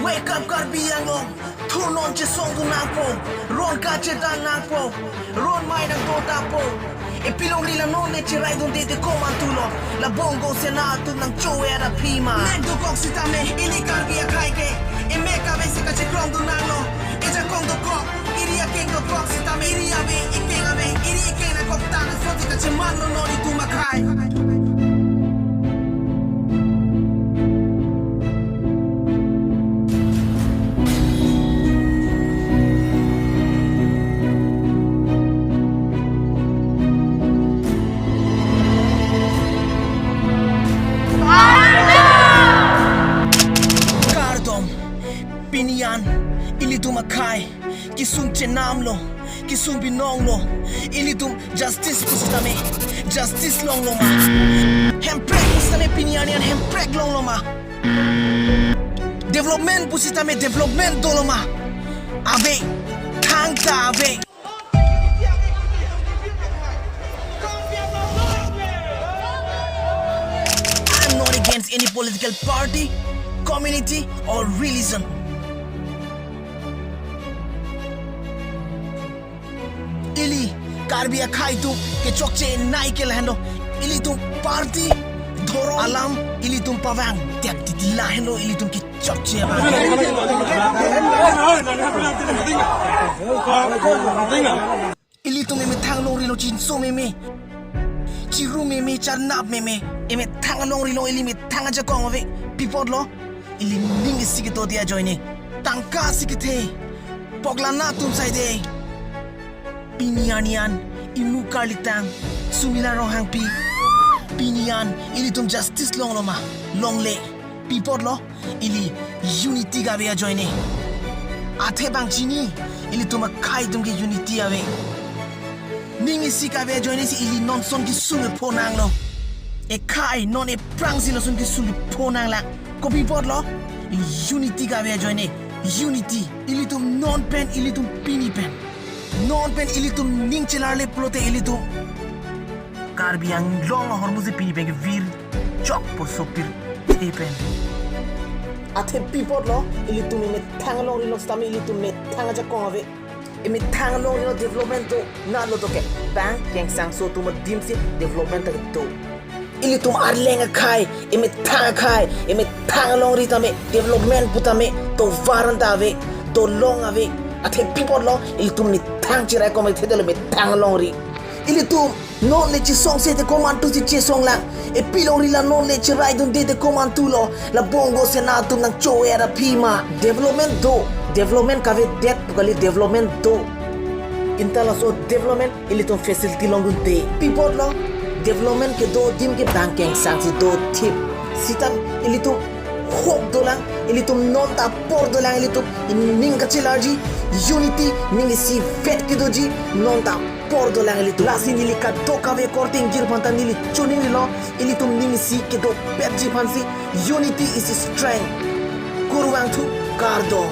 Wake up Karbi Anglong, turn on chesong nangpo, ron kache nangpo, ron mai dapo. E longri le cherai dunde komantu la bongo sena atum aphi Nendo koksitame ili Karbi akaike, e meka vese kache nanglo, e ja kok, iria kengo koksitame iria ve ikengame, iria kena koktana soti kache manlo nori tumakai. Pinian, ilitum akai, kisum chenamlo, kisum binonglo, ilitum justice pusitame, justice longloma. Hemprek pusitame pinianian hemprek longloma. Development pusitame development doloma. Ave, tangta ave. I'm not against any political party, community or religion. Ili Karbi akai tu ke chokche nai ke lahendo ili tum party dhoro alam ili tum pawang tiak titi lahendo ili tum ke chokche ba ili tum me thang longri lo chin so me chiru me char nap me eme thang longri lo ili me thang ja kong ave pipot lo ili ning sigi to dia joine tangka sikithe pogla na tum sai de Pinianian, imu karlitang, sumila rohang pi. Pinian, ili tum justice longloma, longle. Pipot lo, ili unity gabe a joine. Athe bang chini, ili tum akai tum ke unity ave. Ningi si gabe a joine si ili non son ki sume ponang lo. E kai non e prang si lo son ki sume ponang la. Ko pipot lo, unity gabe a joine. Unity, ili tum non pen, ili tum pini pen. Non pen ilitum ning chelarle plote ilitum Karbi Anglong hormuze pini pen vir chok po sopir pen athe pipot lo ilitum me thangalong ri lo stami ilitum me thanga ja kove e me thangalong ri lo development to na lo to ke bang keng sang so tum dim si development to ilitum arlenga khai e me thanga khai e me thangalong ri tame development putame to varanda ave to long ave athe pipot lo ilitum ni thang cherai ko me thedelo me thang longri ilitum non le chesong se te komantu si chesong lang e pilongri la non le cherai dunde te komantu lo la bongo sena atum aphi development ka ve det pukali development do intala so development ilitum facility longun te people lo development ke do dim ke banking sang si do tip sitam ilitum hok dolang ilitum non ta por dolang ilitum ning ka chelarji unity ning si vet ke doji non ta por dolang ilitum lasin ili ka do ka ve korting gir pantan ili chuning lo ilitum ning si ke do petji fansi unity is strength kurwang thu kardo